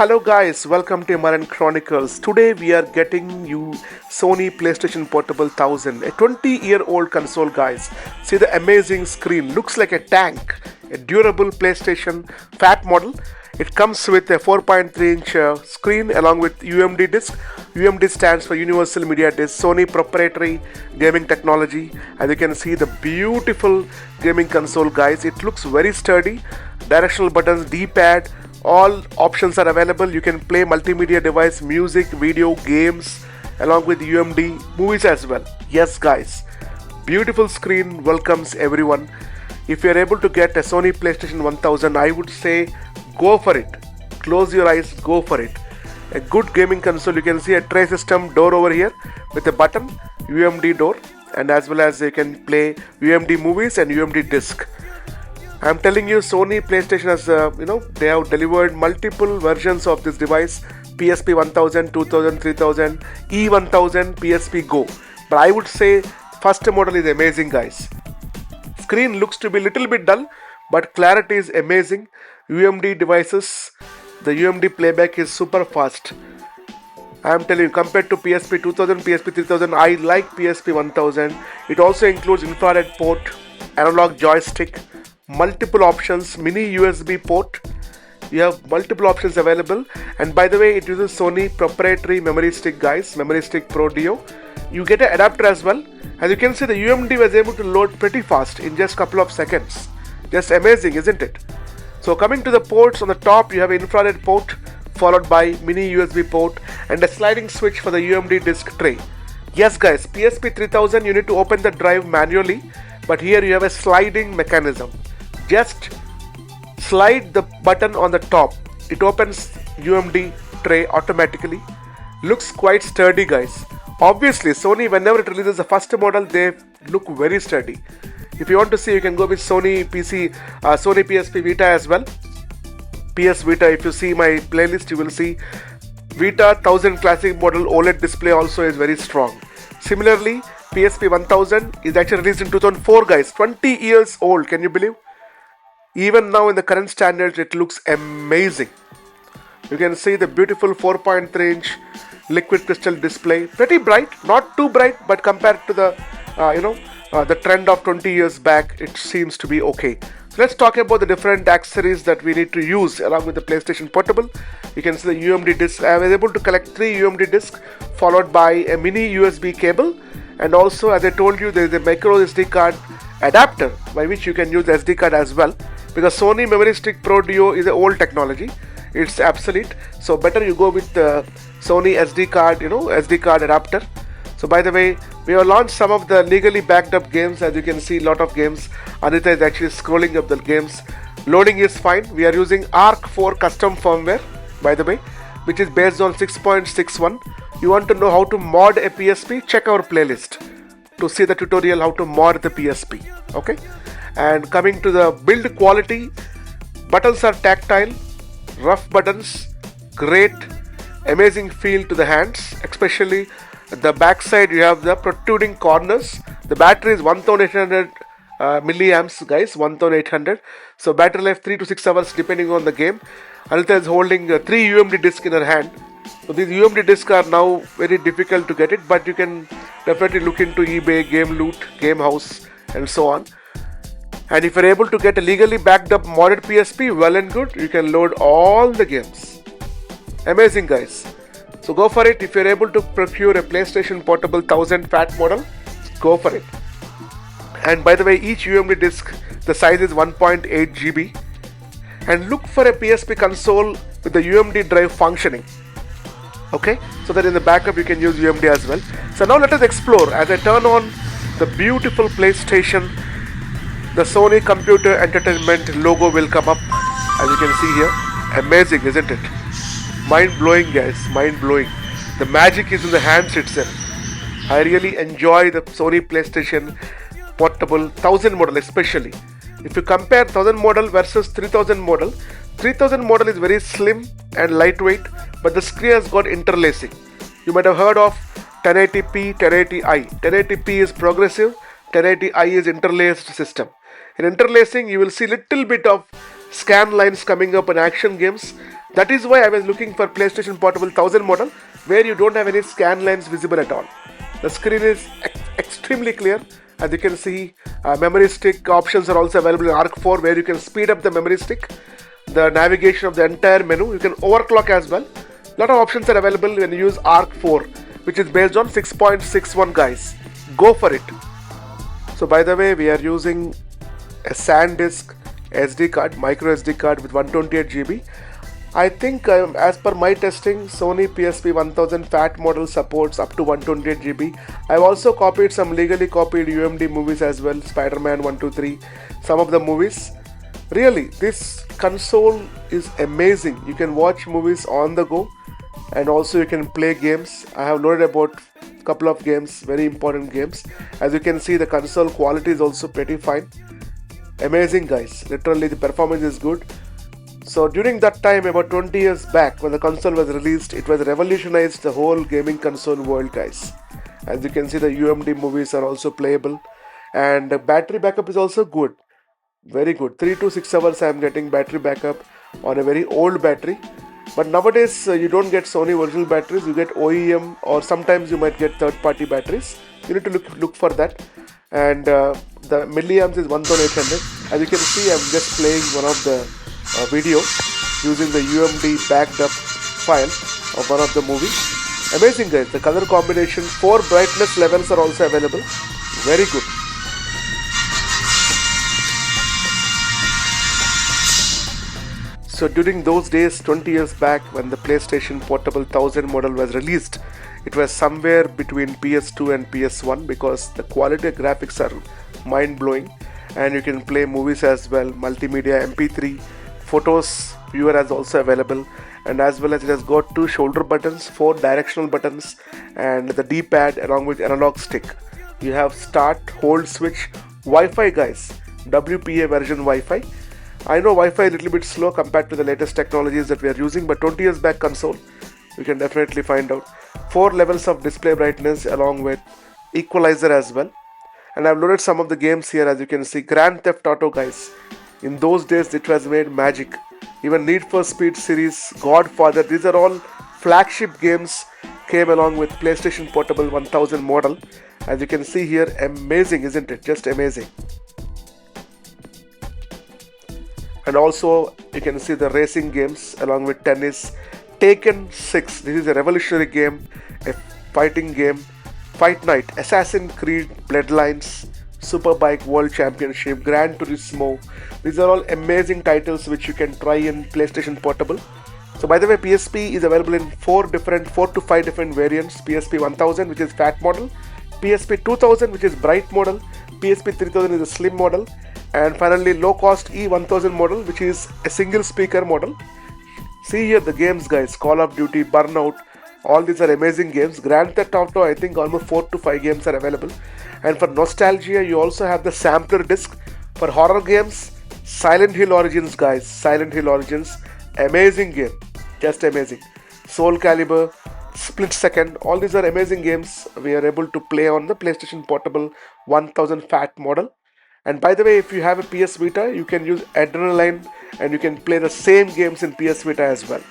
Hello guys, welcome to Maran Chronicles. Today we are getting you Sony PlayStation Portable 1000, a 20-year-old console guys. See the amazing screen, looks like a tank, a durable PlayStation fat model. It comes with a 4.3-inch screen along with UMD disc. UMD stands for Universal Media Disc, Sony proprietary gaming technology. As you can see the beautiful gaming console guys, it looks very sturdy. Directional buttons, D-pad, all options are available. You can play multimedia device, music, video, games along with UMD movies as well. Yes guys, beautiful screen welcomes everyone. If you are able to get a Sony PlayStation 1000, I would say go for it. Close your eyes, go for it. A good gaming console. You can see a tray system door over here with a button, UMD door, and as well as you can play UMD movies and UMD disc. I'm telling you, Sony PlayStation has, they have delivered multiple versions of this device: PSP 1000, 2000, 3000, E1000, PSP Go. But I would say first model is amazing, guys. Screen looks to be little bit dull, but clarity is amazing. UMD devices, the UMD playback is super fast. I'm telling you, compared to PSP 2000, PSP 3000, I like PSP 1000. It also includes infrared port, analog joystick, multiple options, mini USB port. You have multiple options available, and by the way, it uses Sony proprietary memory stick, guys, memory stick Pro Dio. You get an adapter as well. As you can see, the UMD was able to load pretty fast in just couple of seconds. Just amazing, isn't it? So coming to the ports, on the top you have infrared port followed by mini USB port and a sliding switch for the UMD disk tray. Yes guys, PSP 3000 you need to open the drive manually, but here you have a sliding mechanism. Just slide the button on the top, it opens UMD tray automatically. Looks quite sturdy, guys. Obviously Sony, whenever it releases the first model, they look very sturdy. If you want to see, you can go with Sony PSP Vita as well. PS Vita, if you see my playlist, you will see Vita 1000 classic model OLED display also is very strong. Similarly, PSP 1000 is actually released in 2004, guys. 20 years old, can you believe? Even now in the current standards, it looks amazing. You can see the beautiful 4.3-inch liquid crystal display. Pretty bright, not too bright, but compared to the trend of 20 years back, it seems to be okay. So let's talk about the different accessories that we need to use along with the PlayStation Portable. You can see the UMD disc. I was able to collect 3 UMD discs followed by a mini USB cable, and also, as I told you, there is a micro SD card adapter by which you can use the SD card as well, because Sony memory stick Pro Dio is an old technology. It's obsolete, so better you go with the Sony SD card adapter. So by the way, we have launched some of the legally backed up games. As you can see, lot of games. Anita is actually scrolling up the games. Loading is fine. We are using Arc 4 custom firmware, by the way, which is based on 6.61. You want to know how to mod a PSP? Check our playlist to see the tutorial how to mod the PSP. Okay. And coming to the build quality, buttons are tactile, rough buttons, great, amazing feel to the hands, especially the back side. You have the protruding corners. The battery is 1800 milliamps, guys, 1800. So battery life 3 to 6 hours depending on the game. Anita is holding 3 UMD discs in her hand. So these UMD discs are now very difficult to get it, but you can definitely look into eBay, Game Loot, Game House, and so on. And if you're able to get a legally backed up modded PSP, well and good, you can load all the games. Amazing, guys. So go for it. If you're able to procure a PlayStation Portable 1000 fat model, go for it. And by the way, each UMD disc, the size is 1.8 GB. And look for a PSP console with the UMD drive functioning. Okay, so that in the backup you can use UMD as well. So now let us explore. As I turn on the beautiful PlayStation, the Sony Computer Entertainment logo will come up, as you can see here. Amazing, isn't it? Mind-blowing, guys, mind-blowing. The magic is in the hands itself. I really enjoy the Sony PlayStation Portable 1000 model especially. If you compare 1000 model versus 3000 model, 3000 model is very slim and lightweight, but the screen has got interlacing. You might have heard of 1080p, 1080i. 1080p is progressive, 1080i is interlaced system. In interlacing, you will see little bit of scan lines coming up in action games, That is why I was looking for PlayStation Portable 1000 model where you don't have any scan lines visible at all. The screen is extremely clear. As you can see, memory stick options are also available in Arc 4 where you can speed up the memory stick, the navigation of the entire menu. You can overclock as well. A lot of options are available when you use Arc 4, which is based on 6.61 guys. Go for it. So by the way, we are using a SanDisk SD card, micro SD card with 128 GB. I think as per my testing, Sony PSP 1000 fat model supports up to 128 GB. I've also copied some legally copied UMD movies as well, Spider-Man 1, 2, 3, some of the movies. Really, this console is amazing. You can watch movies on the go and also you can play games. I have loaded about a couple of games, very important games. As you can see, the console quality is also pretty fine. Amazing guys, literally the performance is good. So during that time, about 20 years back when the console was released, it was revolutionized the whole gaming console world guys. As you can see, the UMD movies are also playable and the battery backup is also good, very good. 3 to 6 hours I am getting battery backup on a very old battery. But nowadays you don't get Sony original batteries, you get OEM or sometimes you might get third party batteries. You need to look for that. And the milliamps is 1800. As you can see, I'm just playing one of the video using the UMD backed up file of one of the movie. Amazing guys, the color combination, 4 brightness levels are also available. Very good. So during those days, 20 years back, when the PlayStation Portable 1000 model was released, it was somewhere between PS2 and PS1 because the quality of graphics are mind-blowing and you can play movies as well, multimedia, MP3, photos viewer is also available, and as well as it has got 2 shoulder buttons, 4 directional buttons and the D-pad along with analog stick. You have start, hold switch, Wi-Fi guys, WPA version Wi-Fi. I know Wi-Fi is a little bit slow compared to the latest technologies that we are using, but 20 years back console, you can definitely find out. 4 levels of display brightness along with equalizer as well. And I've loaded some of the games here. As you can see, Grand Theft Auto guys. In those days it was made magic. Even Need for Speed series, Godfather, these are all flagship games came along with PlayStation Portable 1000 model. As you can see here, amazing, isn't it? Just amazing. And also you can see the racing games along with tennis. Taken 6, this is a revolutionary game, a fighting game. Fight Night, Assassin's Creed Bloodlines, Superbike World Championship, Gran Turismo. These are all amazing titles which you can try in PlayStation Portable. So by the way, PSP is available in 4 to 5 different variants. PSP 1000 which is fat model, PSP 2000 which is bright model, PSP 3000 is a slim model, and finally low cost E1000 model which is a single speaker model. See here the games guys, Call of Duty, Burnout, all these are amazing games. Grand Theft Auto, I think almost 4 to 5 games are available. And for nostalgia, you also have the sampler disc. For horror games, Silent Hill Origins guys, Silent Hill Origins, amazing game, just amazing. Soul Calibur, Split Second, all these are amazing games we are able to play on the PlayStation Portable 1000 fat model. And by the way, if you have a PS Vita, you can use Adrenaline and you can play the same games in PS Vita as well.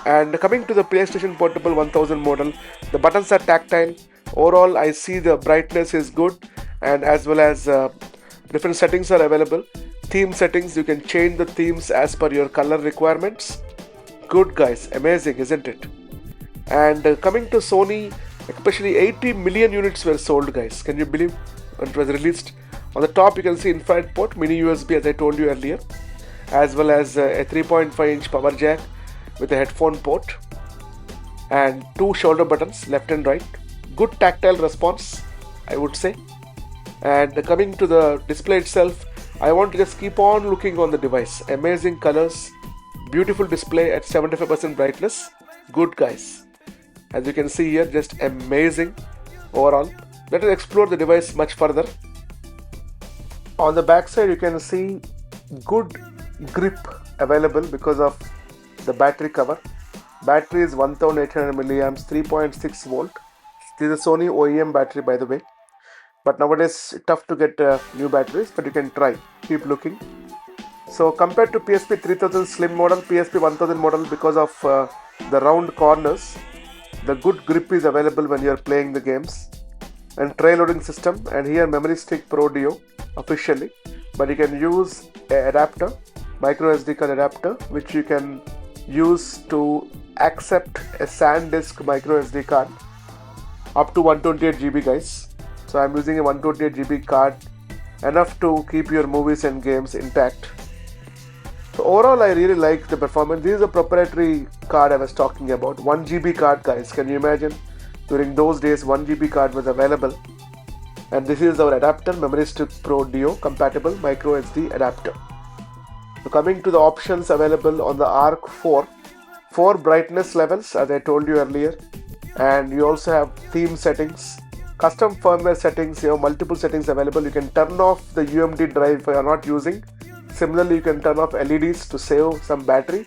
And coming to the PlayStation Portable 1000 model, the buttons are tactile. Overall, I see the brightness is good, and as well as different settings are available. Theme settings, you can change the themes as per your color requirements. Good guys, amazing, isn't it? And coming to Sony, especially 80 million units were sold guys. Can you believe when it was released? On the top you can see infrared port, mini USB as I told you earlier, as well as a 3.5-inch power jack with a headphone port and 2 shoulder buttons left and right. Good tactile response, I would say. And coming to the display itself, I want to just keep on looking on the device. Amazing colors, beautiful display at 75% brightness. Good guys, as you can see here, just amazing overall. Let us explore the device much further. On the back side you can see good grip available because of the battery cover. Battery is 1800 milliamps, 3.6 volt. This is a Sony OEM battery by the way, but nowadays tough to get new batteries, but you can try, keep looking. So compared to PSP 3000 slim model, PSP 1000 model, because of the round corners, the good grip is available when you are playing the games. And tray loading system, and here memory stick Pro Dio officially, but you can use an adapter, micro SD card adapter, which you can use to accept a SanDisk micro SD card up to 128 GB, guys. So I'm using a 128 GB card, enough to keep your movies and games intact. So overall, I really like the performance. This is a proprietary card I was talking about, 1 GB card, guys. Can you imagine? During those days, 1 GB card was available. And this is our adapter, memory stick Pro Dio compatible micro SD adapter. So coming to the options available on the ARC 4, 4 brightness levels as I told you earlier, and you also have theme settings, custom firmware settings. You have multiple settings available. You can turn off the UMD drive if you are not using. Similarly, you can turn off LEDs to save some battery,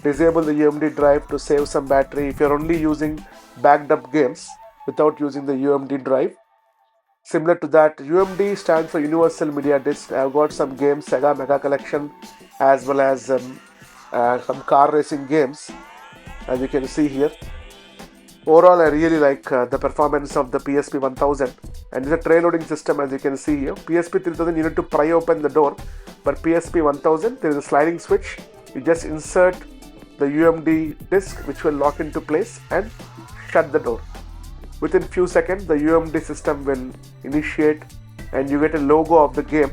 disable the UMD drive to save some battery if you are only using backed up games without using the UMD drive. Similar to that, UMD stands for Universal Media Disc. I have got some games, Sega Mega Collection, as well as some car racing games, as you can see here. Overall, I really like the performance of the PSP 1000, and it's a tray loading system, as you can see here. PSP 3000, you need to pry open the door, but PSP 1000, there is a sliding switch. You just insert the UMD disc, which will lock into place and shut the door. Within few seconds, the UMD system will initiate and you get a logo of the game.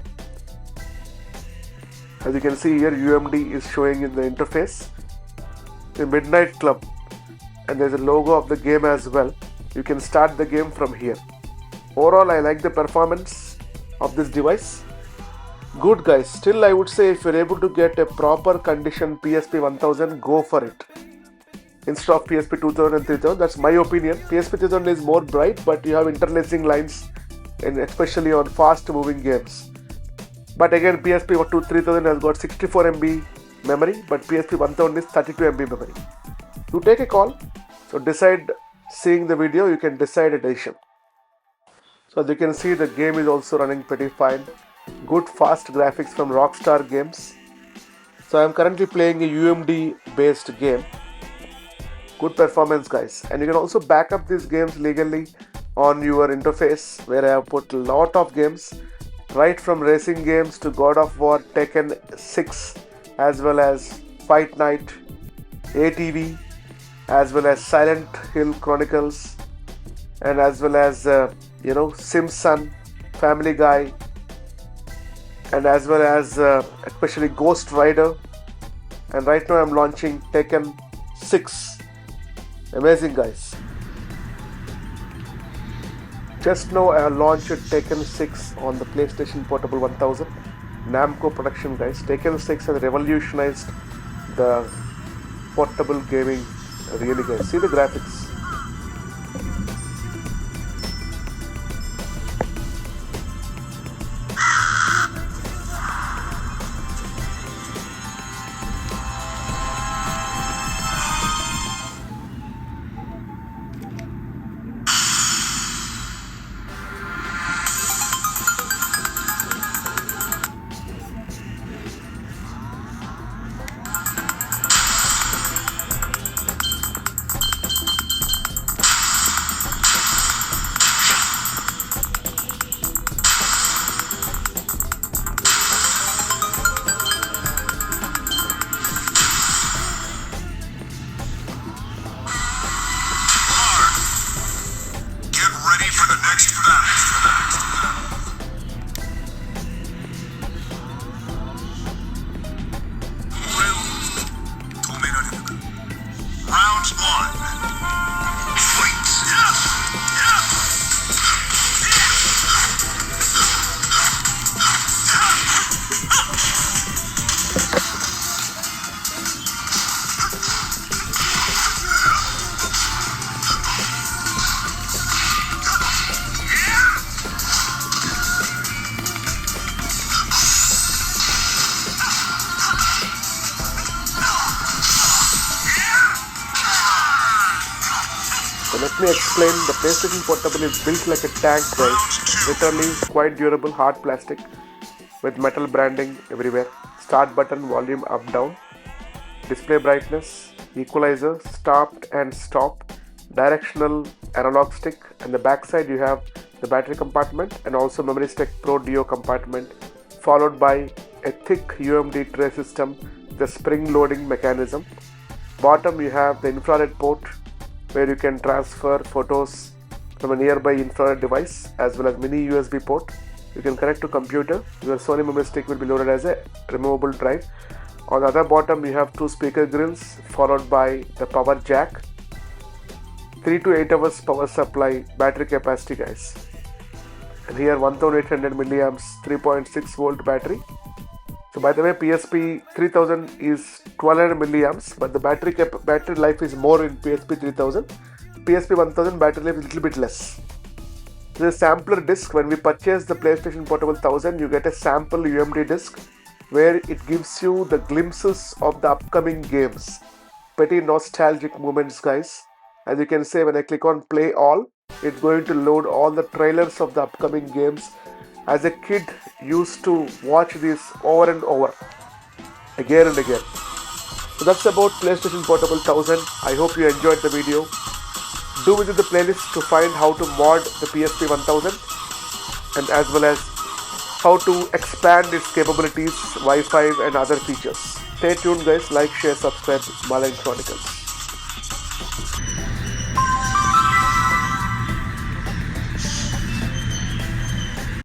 As you can see here, UMD is showing in the interface. The Midnight Club, and there's a logo of the game as well. You can start the game from here. Overall, I like the performance of this device. Good, guys. Still, I would say if you're able to get a proper condition PSP 1000, go for it instead of PSP 2000 and 3000. That's my opinion. PSP 3000 is more bright, but you have interlacing lines, and especially on fast moving games. But again, PSP 3000 has got 64 MB memory, but PSP 1000 is 32 MB memory. You take a call. So decide, seeing the video, you can decide a decision. So as you can see, the game is also running pretty fine. Good fast graphics from Rockstar Games. So I am currently playing a UMD based game. Good performance, guys. And you can also back up these games legally on your interface, where I have put a lot of games, right from racing games to God of War, Tekken 6, as well as Fight Night, ATV, as well as Silent Hill Chronicles, and as well as Simpson, Family Guy, and as well as especially Ghost Rider. And right now I'm launching Tekken 6. Amazing, guys. Just now I launched Tekken 6 on the PlayStation Portable 1000. Namco production, guys. Tekken 6 has revolutionized the portable gaming, really, guys. See the graphics. Let me explain. The PlayStation Portable is built like a tank, guys. Literally quite durable, hard plastic. with metal branding everywhere. Start button, volume up down, display brightness, equalizer, start and stop, directional analog stick, and the back side you have the battery compartment and also memory stick Pro Duo compartment, followed by a thick UMD tray system, the spring loading mechanism. Bottom you have the infrared port where you can transfer photos from a nearby infrared device, as well as mini USB port. You can connect to computer. Your Sony memory stick will be loaded as a removable drive. On the other bottom you have two speaker grills followed by the power jack, 3 to 8 hours power supply battery capacity guys, and here 1800 milliamps 3.6 volt battery. So by the way, PSP 3000 is 1200 milliamps, but the battery life is more in PSP 3000. PSP 1000 battery life is a little bit less. This is a sampler disc. When we purchase the PlayStation Portable 1000, you get a sample UMD disc where it gives you the glimpses of the upcoming games. Pretty nostalgic moments guys. As you can say, when I click on play all, it's going to load all the trailers of the upcoming games. As a kid, used to watch this over and over, again and again. So that's about PlayStation Portable 1000. I hope you enjoyed the video. Do visit the playlist to find how to mod the PSP 1000 and as well as how to expand its capabilities, Wi-Fi and other features. Stay tuned guys, like, share, subscribe, Malayan Chronicles.